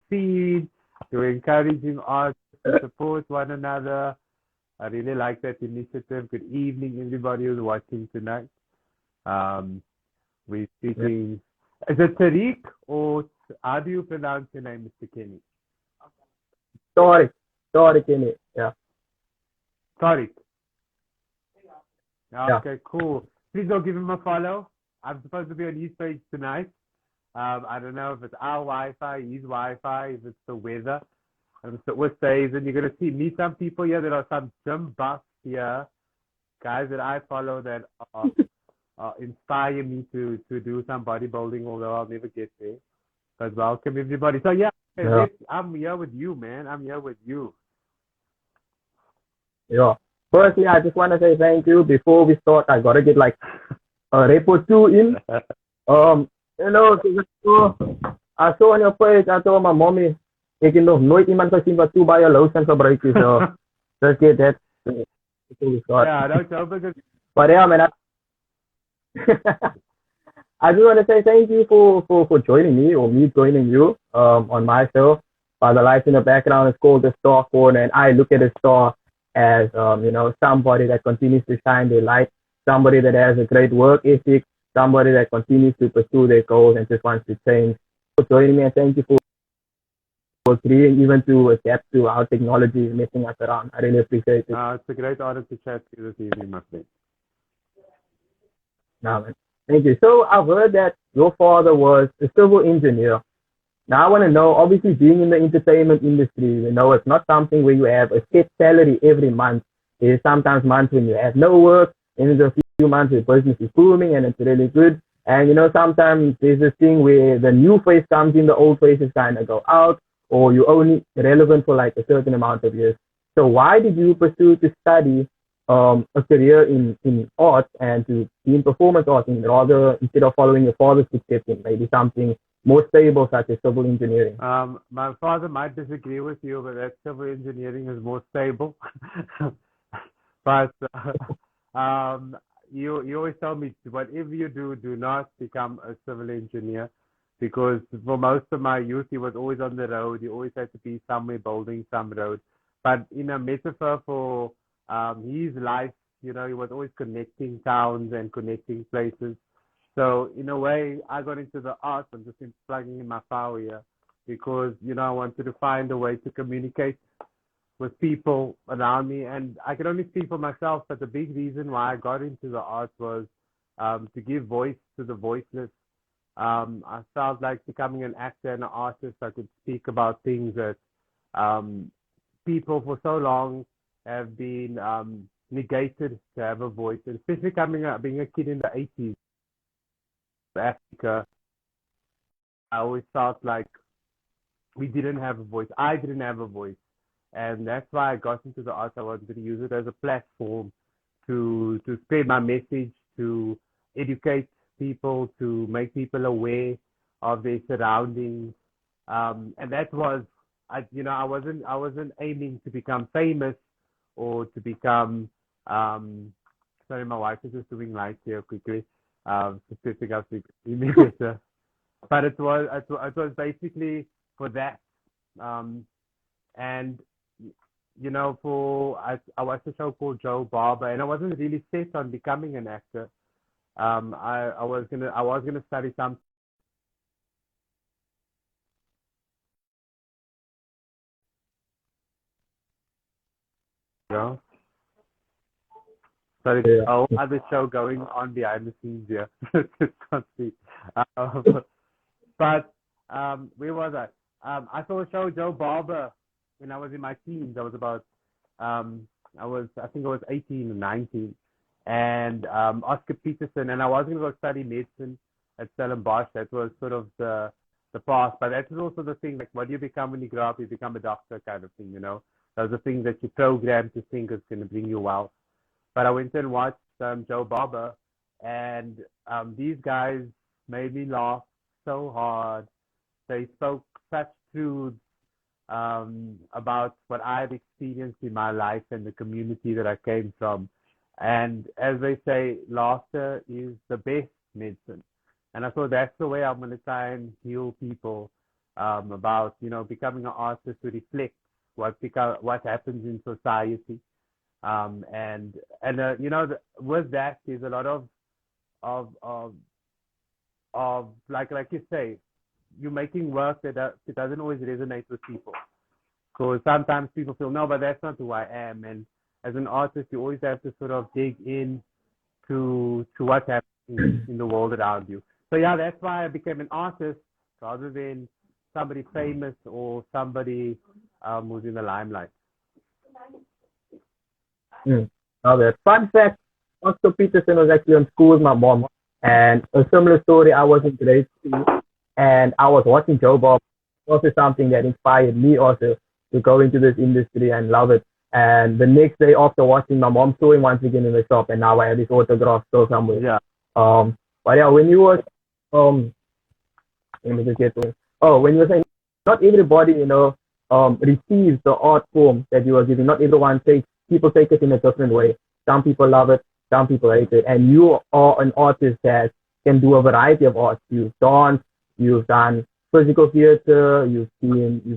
succeed. You're encouraging us to support one another. I really like that initiative. Good evening, everybody who's watching tonight. Um, we're speaking. Is it Tariq or how do you pronounce your name, Mr. Kenny? Tariq. Tariq in it. Yeah. Tariq. Yeah. Okay, cool. Please go give him a follow. I'm supposed to be on his page tonight. I don't know if it's our Wi-Fi, his Wi-Fi, if it's the weather. And so what says, and you're gonna meet some people here. There are some gym buffs here, guys that I follow that inspire me to do some bodybuilding, although I'll never get there. But welcome everybody. So yeah, I'm here with you, man. I'm here with you. Yeah. Firstly, I just want to say thank you. Before we start, I gotta get like a repo 2 in. You know, so I saw on your page, I told my mommy, ik heb nog nooit iemand gezien wat 2 bij je lotion gebruikt. So just get that. Yeah, don't know because. But yeah, man. I just want to say thank you for joining me or me joining you on my show. The lights in the background is called the Star Corner, and I look at a star as you know, somebody that continues to shine their light, somebody that has a great work ethic, somebody that continues to pursue their goals and just wants to change. For joining me, and thank you for agreeing even to adapt to how technology is messing us around. I really appreciate it. It's a great honor to chat to you this evening, my friend. No, man. Thank you. So I've heard that your father was a civil engineer. Now I want to know, obviously being in the entertainment industry, you know, it's not something where you have a set salary every month. There's sometimes months when you have no work, and there's a few months where business is booming and it's really good. And, you know, sometimes there's this thing where the new face comes in, the old faces kind of go out, or you're only relevant for like a certain amount of years. So why did you pursue to study a career in art and to be in performance art, and rather instead of following your father's footsteps in maybe something more stable such as civil engineering? My father might disagree with you, but that civil engineering is more stable. But you always tell me, whatever you do, do not become a civil engineer, because for most of my youth, he was always on the road. He always had to be somewhere building some road. But in a metaphor for his life, you know, he was always connecting towns and connecting places. So in a way, I got into the arts. I'm just plugging in my power here because, you know, I wanted to find a way to communicate with people around me. And I can only speak for myself, but the big reason why I got into the arts was to give voice to the voiceless. I felt like becoming an actor and an artist, I could speak about things that people for so long have been negated to have a voice, and especially being a kid in the 80s. Africa, I always felt like we didn't have a voice. I didn't have a voice. And that's why I got into the arts. I wanted to use it as a platform to spread my message, to educate people, to make people aware of their surroundings. And that was, I wasn't aiming to become famous or to become, sorry, my wife is just doing lights here quickly. Specific up better. But it was basically for that. And you know, I watched a show called Joe Barber, and I wasn't really set on becoming an actor. I was gonna study some. You know? So there's a whole other show going on behind the scenes here. Can't see. But where was I? I saw a show, Joe Barber, when I was in my teens. I was about, I think I was 18 or 19. And Oscar Peterson, and I was going to go study medicine at Stellenbosch. That was sort of the path. But that was also the thing, like, what do you become when you grow up? You become a doctor kind of thing, you know? Those are things that you program to think is going to bring you wealth. But I went and watched Joe Barber, and these guys made me laugh so hard. They spoke such truths about what I've experienced in my life and the community that I came from. And as they say, laughter is the best medicine. And I thought that's the way I'm going to try and heal people about, becoming an artist to reflect what happens in society. And with that, there's a lot of of like you say, you're making work that it doesn't always resonate with people. Because sometimes people feel, no, but that's not who I am. And as an artist, you always have to sort of dig in to what's happening in the world around you. So yeah, that's why I became an artist rather than somebody famous or somebody who's in the limelight. Okay. Fun fact, Oscar Peterson was actually on school with my mom. And a similar story, I was in grade school and I was watching Joe Bob. Also something that inspired me also to go into this industry and love it. And the next day after watching, my mom saw him once again in the shop and now I have his autograph still somewhere. Yeah. But yeah, when you were let me just get to it. Oh, when you were saying not everybody, receives the art form that you are giving. Not everyone people take it in a different way. Some people love it, some people hate it. And you are an artist that can do a variety of arts. You've danced, you've done physical theater, you've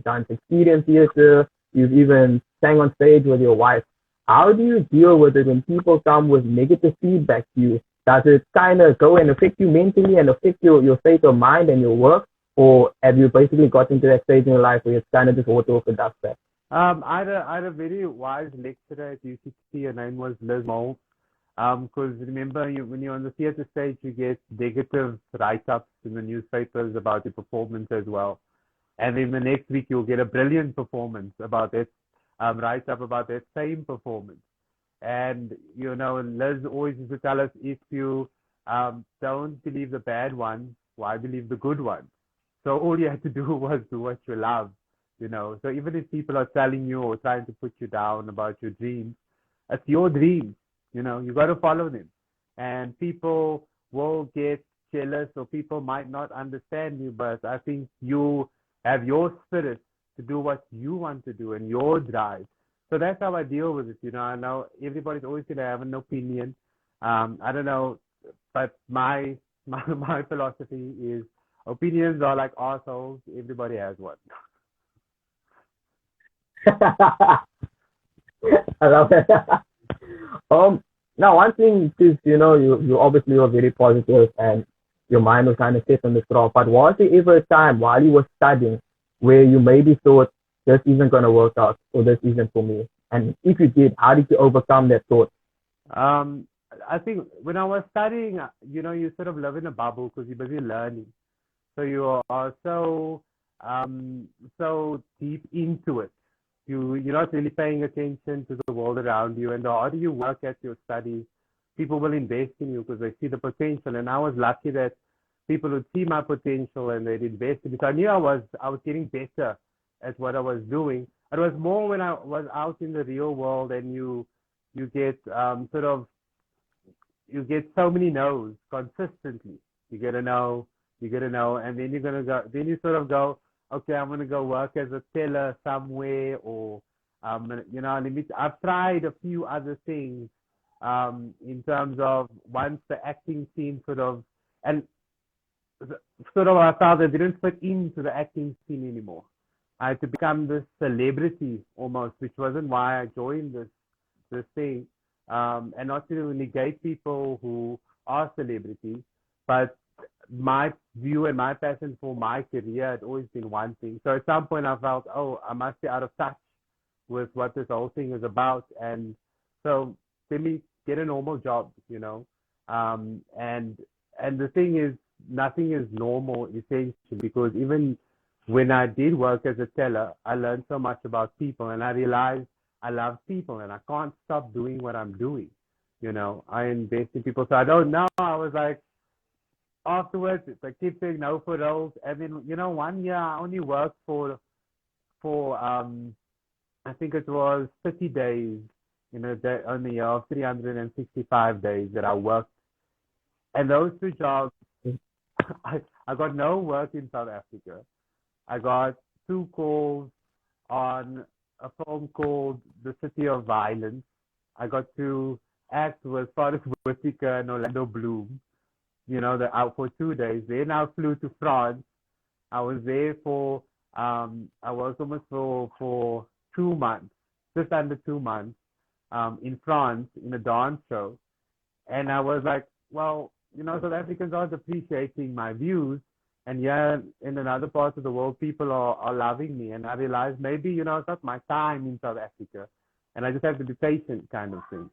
done experience theater, you've even sang on stage with your wife. How do you deal with it when people come with negative feedback to you? Does it kind of go and affect you mentally and affect your state of mind and your work? Or have you basically got into that stage in your life where it's kind of just water off the duck's I had a very wise lecturer at UCT. Her name was Liz Mold. Because remember, when you're on the theater stage, you get negative write-ups in the newspapers about your performance as well. And then the next week, you'll get a brilliant performance about it, write-up about that same performance. And, Liz always used to tell us, if you don't believe the bad ones, why believe the good ones? So all you had to do was do what you love, So even if people are telling you or trying to put you down about your dreams, it's your dreams, you got to follow them. And people will get jealous or people might not understand you, but I think you have your spirit to do what you want to do and your drive. So that's how I deal with it. I know everybody's always going to have an opinion. I don't know, but my philosophy is opinions are like assholes. Everybody has one. I love it. Now one thing is, you obviously were very positive and your mind was kind of set on the straw. But was there ever a time while you were studying where you maybe thought this isn't going to work out or this isn't for me? And if you did, how did you overcome that thought? I think when I was studying, you sort of live in a bubble because you're busy learning. So you are so deep into it. You're not really paying attention to the world around you. And the harder you work at your studies, people will invest in you because they see the potential. And I was lucky that people would see my potential and they'd invest in me. So I knew I was getting better at what I was doing. It was more when I was out in the real world and you get you get so many no's consistently. You get a no, and then you're gonna go. Then you sort of go, okay, I'm gonna go work as a teller somewhere, or I've tried a few other things in terms of once the acting scene I felt that didn't fit into the acting scene anymore. I had to become this celebrity almost, which wasn't why I joined this thing. And not to negate people who are celebrities, but my view and my passion for my career had always been one thing. So at some point I felt, I must be out of touch with what this whole thing is about. And so let me get a normal job, And the thing is, nothing is normal essentially, because even when I did work as a teller, I learned so much about people and I realized I love people and I can't stop doing what I'm doing. I invest in people. So I don't know. I was like, afterwards, I keep saying no for roles. And then, 1 year I only worked for I think it was 30 days, on the year of 365 days that I worked. And those two jobs, I got no work in South Africa. I got 2 calls on a film called The City of Violence. I got to act with Forrest Whitaker and Orlando Bloom, out for 2 days. Then I flew to France. I was there for I worked almost for 2 months, just under 2 months, in France in a dance show. And I was like, well, South Africans aren't appreciating my views. And yeah, in another part of the world, people are loving me. And I realized maybe, it's not my time in South Africa. And I just have to be patient kind of thing.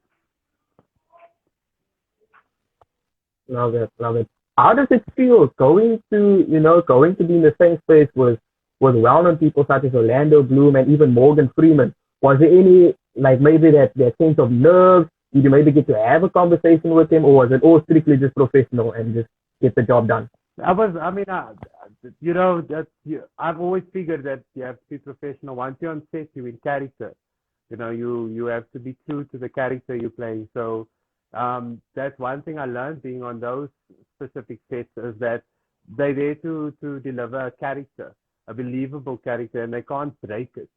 Love it, love it. How does it feel going to be in the same space with well-known people such as Orlando Bloom and even Morgan Freeman? Was there any, like, maybe that sense of nerves? Did you maybe get to have a conversation with him, or was it all strictly just professional and just get the job done? I've always figured that you have to be professional. Once you're on set, you're in character. You have to be true to the character you're playing. So that's one thing I learned being on those specific sets is that they're there to deliver a character, a believable character, and they can't break it.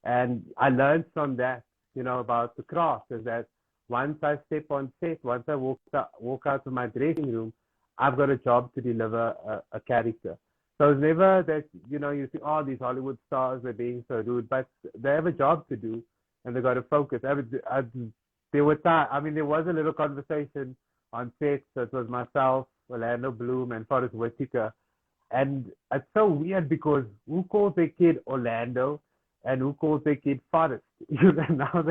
And I learned from that, about the craft is that once I step on set, once I walk out of my dressing room, I've got a job to deliver a character. So it's never that, you think, oh, these Hollywood stars are being so rude, but they have a job to do and they got to focus. There was a little conversation on set. So it was myself, Orlando Bloom, and Forrest Whitaker. And it's so weird because who calls their kid Orlando and who calls their kid Forrest? Now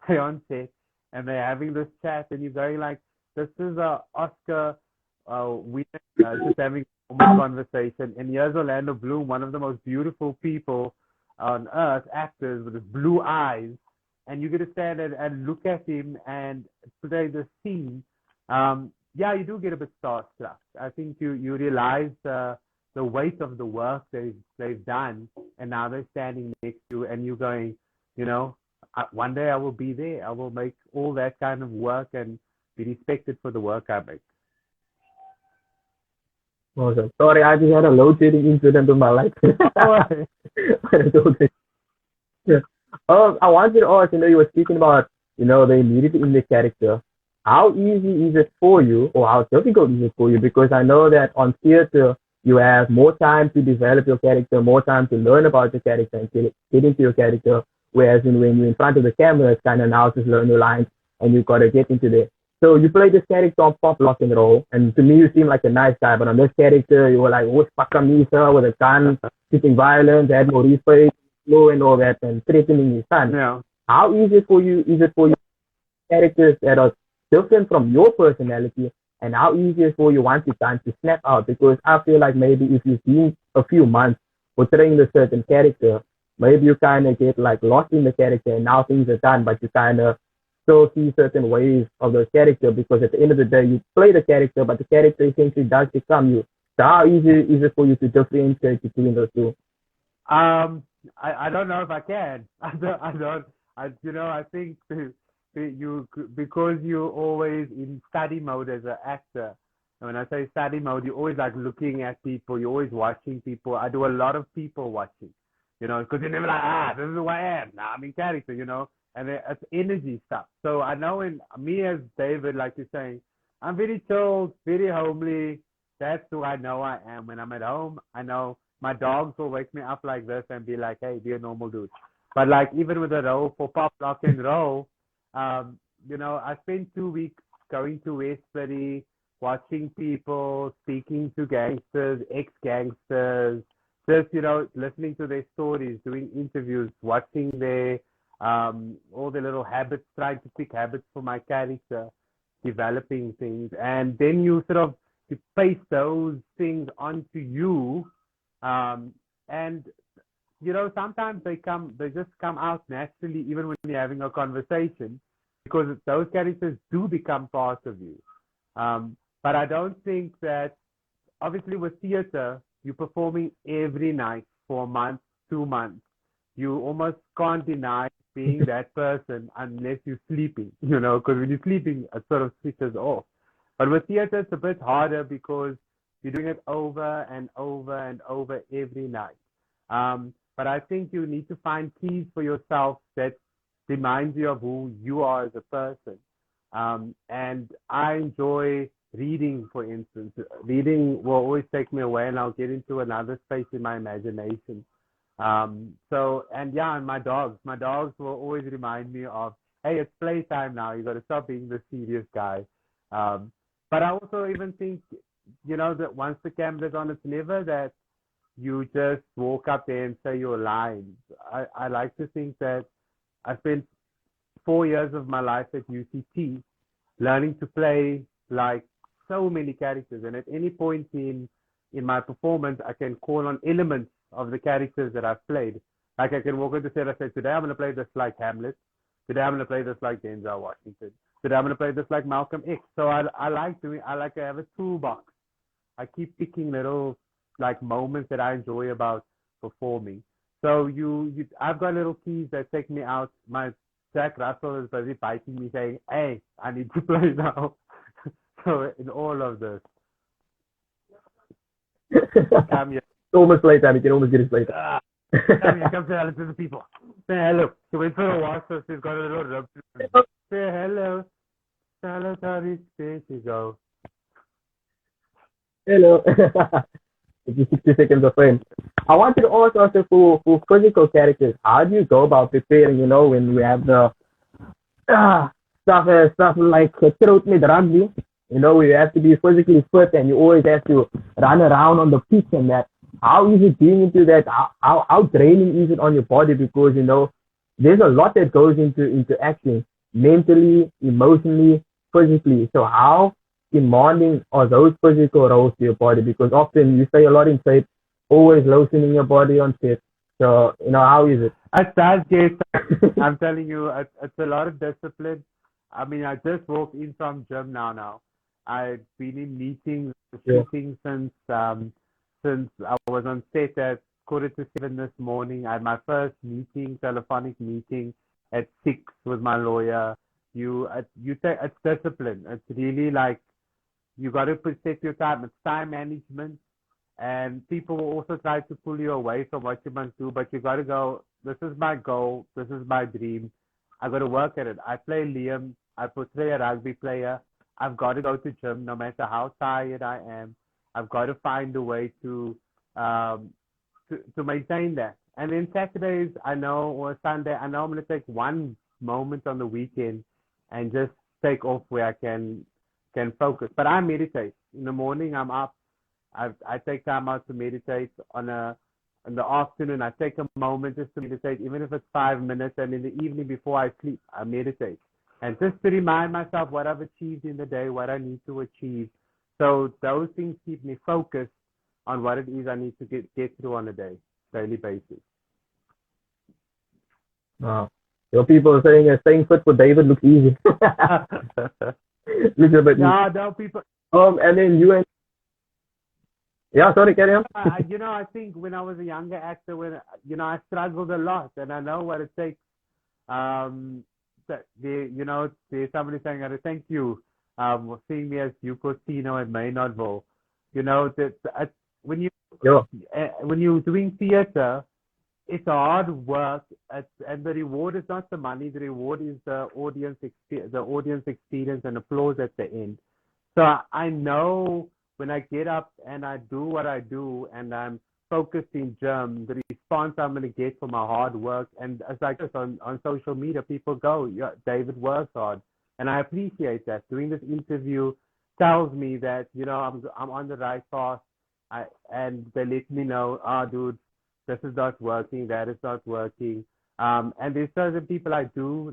they're on set and they're having this chat and you're going like, this is a Oscar winner just having a normal conversation. And here's Orlando Bloom, one of the most beautiful people on earth, actors with his blue eyes. And you get to stand and look at him and play the scene. You do get a bit starstruck. I think you realize the weight of the work they've done, and now they're standing next to you, and you're going, one day I will be there. I will make all that kind of work and be respected for the work I make. Awesome. Sorry, I just had a load shedding incident in my life. Yeah. I wanted to ask, you were speaking about, the immediately in the character. How easy is it for you, or how difficult is it for you? Because I know that on theater, you have more time to develop your character, more time to learn about your character and get into your character. Whereas when you're in front of the camera, it's kind of now just learn your lines and you've got to get into there. So you play this character on Pop Lock and Roll, and to me you seem like a nice guy, but on this character you were like, oh, Pakamisa with a gun, shooting violence, had Maurice Page, slow and all that, and threatening his son. Yeah. How easy is it for you characters that are different from your personality, and how easy is it for you once you're done to snap out? Because I feel like maybe if you've been a few months portraying a certain character, maybe you kind of get like lost in the character and now things are done, but you kind of still see certain ways of the character, because at the end of the day, you play the character, but the character essentially does become you. So how easy is it for you to differentiate between those two? I don't know if I can. I think because you're always in study mode as an actor. And when I say study mode, you're always like looking at people. You're always watching people. I do a lot of people watching, because you're never like, this is who I am. Now I'm in character, and it's energy stuff. So I know me as David, like you're saying, I'm very chilled, very homely. That's who I know I am. When I'm at home, I know my dogs will wake me up like this and be like, hey, be a normal dude. But like even with a role for Pop Rock and Roll, I spent 2 weeks going to Westbury, watching people, speaking to gangsters, ex-gangsters, just, listening to their stories, doing interviews, watching their all the little habits, trying to pick habits for my character, developing things. And then you paste those things onto you. And sometimes they just come out naturally, even when you're having a conversation, because those characters do become part of you. But I don't think that, obviously with theater, you're performing every night for a month, 2 months. You almost can't deny being that person unless you're sleeping, because when you're sleeping, it sort of switches off. But with theater, it's a bit harder because you're doing it over and over and over every night. But I think you need to find keys for yourself that reminds you of who you are as a person. And I enjoy reading, for instance. Reading will always take me away, and I'll get into another space in my imagination. And my dogs will always remind me of, hey, it's playtime now. You got to stop being the serious guy. Um, but I also even think, that once the camera's on, it's never that you just walk up there and say your lines. I like to think that I spent 4 years of my life at UCT learning to play like so many characters, and at any point in my performance, I can call on elements of the characters that I've played. Like I can walk into set and say, today I'm going to play this like Hamlet. Today I'm going to play this like Denzel Washington. Today I'm going to play this like Malcolm X. So I like to have a toolbox. I keep picking little like moments that I enjoy about performing. So I've got little keys that take me out. My Jack Russell is busy biting me saying, hey, I need to play now. So in all of this, come here. It's almost playtime. You can almost get it playtime. Come say hello to the people. Say hello. She went for a walk, so she's got a little rub. Say hello. Hello, Tariq. There she goes. Hello. It's just 60 seconds of fame. I wanted to ask also for physical characters, how do you go about preparing, when we have the stuff like throat mid rugby, we have to be physically fit and you always have to run around on the pitch and that. How is it being into that? How draining is it on your body? Because, there's a lot that goes into acting, mentally, emotionally, physically. So how demanding are those physical roles to your body? Because often you stay a lot in shape, always loosening your body on set. So, how is it? It does, yes. I'm telling you, it's a lot of discipline. I mean, I just walked in from gym now. I've been in meetings, shooting since I was on set at 6:45 this morning. I had my first telephonic meeting at 6 with my lawyer. It's discipline. It's really like you got to set your time. It's time management, and people will also try to pull you away from what you must do. But you got to go. This is my goal. This is my dream. I got to work at it. I play Liam. I portray a rugby player. I've got to go to gym no matter how tired I am. I've got to find a way to maintain that. And then Saturdays, or Sunday, I know I'm going to take one moment on the weekend and just take off where I can focus. But I meditate. In the morning, I'm up. I take time out to meditate. In the afternoon, I take a moment just to meditate, even if it's 5 minutes. And in the evening before I sleep, I meditate. And just to remind myself what I've achieved in the day, what I need to achieve. So those things keep me focused on what it is I need to get through on a daily basis. Wow. Your people are saying staying fit for David looks easy. No, people. And then you and sorry, carry on. I think when I was a younger actor, I struggled a lot, and I know what it takes. There's somebody saying, "Thank you for seeing me as Hugh Costino at Maynardville." When you're doing theater, it's hard work, and the reward is not the money. The reward is the audience experience and applause at the end. So I know when I get up and I do what I do, and I'm focused in gym, the response I'm going to get from my hard work, and it's like this on social media, people go, yeah, David works hard, and I appreciate that. Doing this interview tells me that I'm on the right path, and they let me know, dude, this is not working, that is not working. And there's certain people I do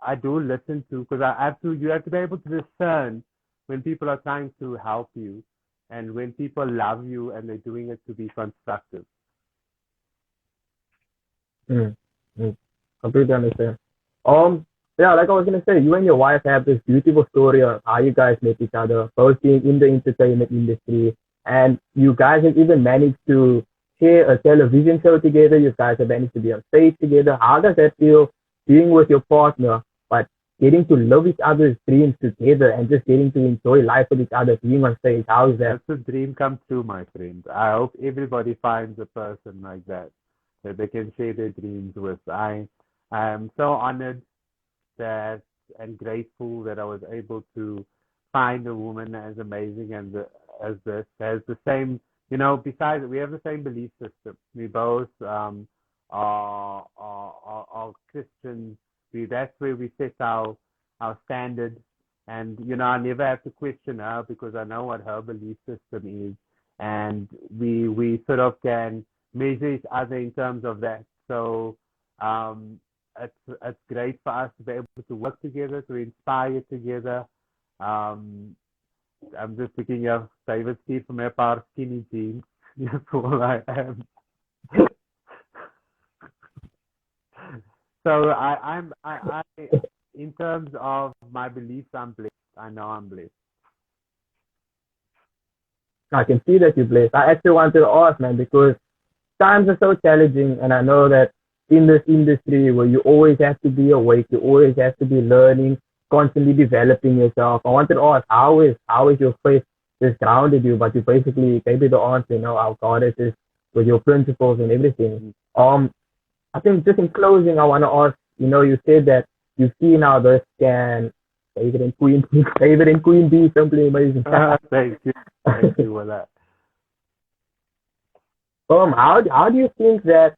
I do listen to, because you have to be able to discern when people are trying to help you and when people love you and they're doing it to be constructive. Completely understand. Like I was gonna say, you and your wife have this beautiful story of how you guys met each other, both being in the entertainment industry, and you guys have even managed to share a television show together. You guys have managed to be on stage together. How does that feel, being with your partner, but getting to love each other's dreams together and just getting to enjoy life with each other, being on stage? How is that? That's a dream come true, my friend. I hope everybody finds a person like that they can share their dreams with. I am so honored and grateful that I was able to find a woman as amazing as this, has the same besides, we have the same belief system. We both are Christians. That's where we set our standard. And, I never have to question her because I know what her belief system is. And we sort of can measure each other in terms of that. So it's great for us to be able to work together, to inspire together. I'm just picking up David Steve from a pair of skinny jeans. That's all I am. So I in terms of my beliefs, I'm blessed. I know I'm blessed. I can see that you're blessed. I actually wanted to ask, man, because times are so challenging, and I know that in this industry where you always have to be awake, you always have to be learning, constantly developing yourself. I wanted to ask, how is your faith just grounded you? But you basically gave me the answer, how God is just with your principles and everything. I think just in closing, I want to ask, you said that you've seen how this can David and Queen Bee simply amazing. Thank you for that. How do you think that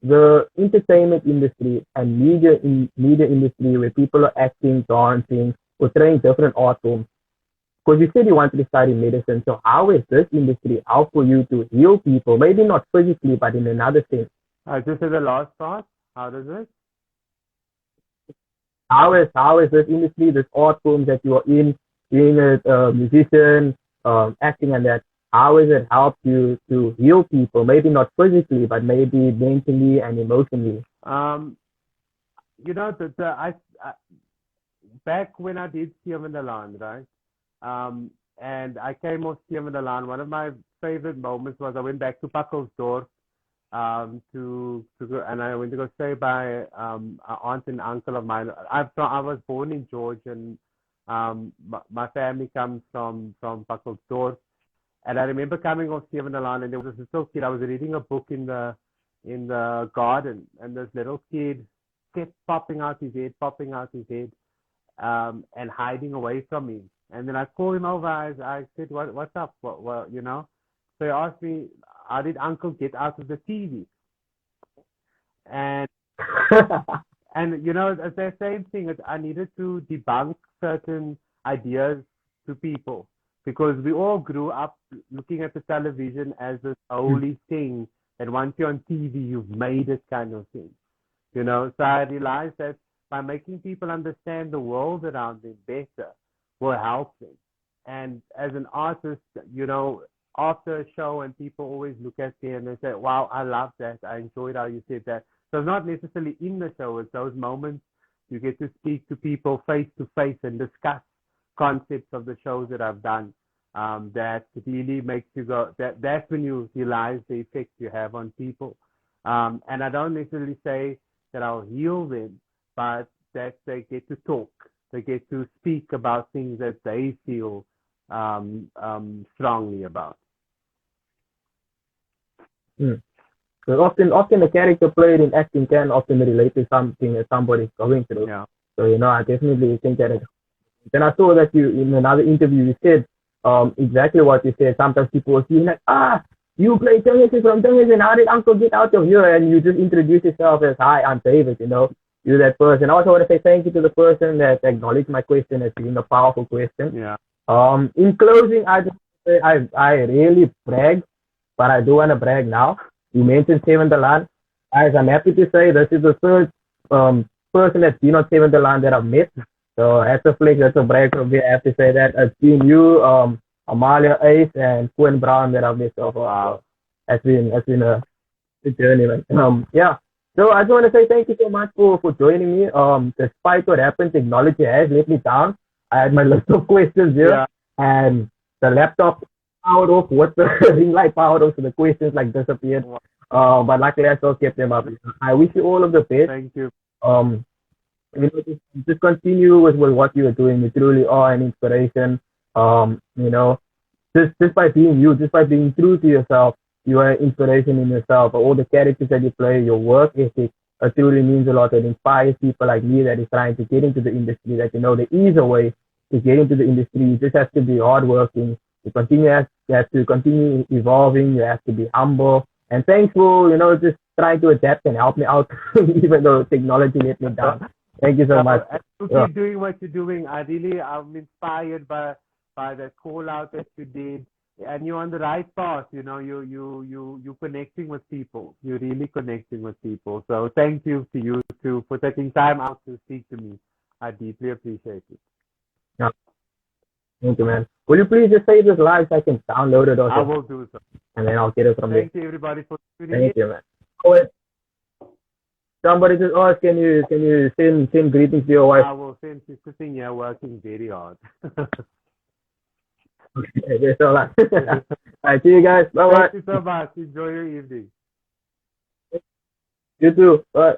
the entertainment industry and media industry, where people are acting, dancing, or trying different art forms, because you said you wanted to study medicine, so how is this industry out for you to heal people? Maybe not physically, but in another sense. Just in the last part, how does it? How is this industry, this art form that you are in, being a musician, acting and that, how has it helped you to heal people? Maybe not physically, but maybe mentally and emotionally. Back when I did Stem in the Land, right? And I came off Stem in the Land. One of my favorite moments was I went back to Pakkelsdorp to go, and I went to go stay by an aunt and uncle of mine. I was born in Georgia, and my family comes from Pakkelsdorp. And I remember coming off Stem in the Land, and there was this little kid. I was reading a book in the garden, and this little kid kept popping out his head, and hiding away from me. And then I called him over. I said, "What's up? What? So he asked me, "How did Uncle get out of the TV?" And it's the same thing. I needed to debunk certain ideas to people, because we all grew up looking at the television as this holy thing, and once you're on TV, you've made it kind of thing. So I realized that by making people understand the world around them better will help them. And as an artist, after a show, and people always look at me and they say, "Wow, I love that. I enjoyed how you said that." So it's not necessarily in the show. It's those moments you get to speak to people face to face and discuss concepts of the shows that I've done. That really makes you go, that's when you realize the effect you have on people. And I don't necessarily say that I'll heal them, but that they get to talk. They get to speak about things that they feel strongly about. So often the character played in acting can often relate to something that somebody's going through. Yeah. So, I definitely think that. Then I saw that you, in another interview, you said exactly what you said. Sometimes people will see like, you play Tengesi from Tengesi, and how did Uncle get out of here? And you just introduce yourself as, "Hi, I'm David," you're that person. I also want to say thank you to the person that acknowledged my question as being a powerful question. Yeah. In closing, I just say I really brag, but I do want to brag now. You mentioned Seven the Land. Guys, I'm happy to say this is the third person that's been on Seven the Land that I've met. So that's a flex, that's a brag from me. I have to say that. It's been you, Amalia Ace, and Quinn Brown that I've met so far. It's been a good journey, man. Yeah. So I just want to say thank you so much for joining me. Despite what happened, technology has let me down. I had my list of questions here, and the laptop powered off, what the ring light powered off, so the questions disappeared. But luckily I still kept them up. I wish you all of the best. Thank you. Just continue with what you are doing. You truly are an inspiration. Just by being you, just by being true to yourself, you are an inspiration in yourself. All the characters that you play, your work ethic, it truly means a lot. It inspires people like me that is trying to get into the industry, that there is a way to get into the industry. You just have to be hardworking. You have to continue evolving. You have to be humble and thankful. Just try to adapt and help me out, even though technology let me down. Thank you so much. And you keep doing what you're doing. I'm inspired by the call out that you did, and you're on the right path. You're connecting with people. You're really connecting with people. So thank you to you too for taking time out to speak to me. I deeply appreciate it. Yeah. Thank you, man. Will you please just save this live so I can download it also? I will do so. And then I'll get it from there. Thank you, everybody, for tuning in. Thank you, man. Oh, wait. Somebody just asked, can you send greetings to your wife? I will send. She's sitting here working very hard. Okay, that's all right. All right, see you guys. Bye-bye. Thank you so much. Enjoy your evening. You too. Bye.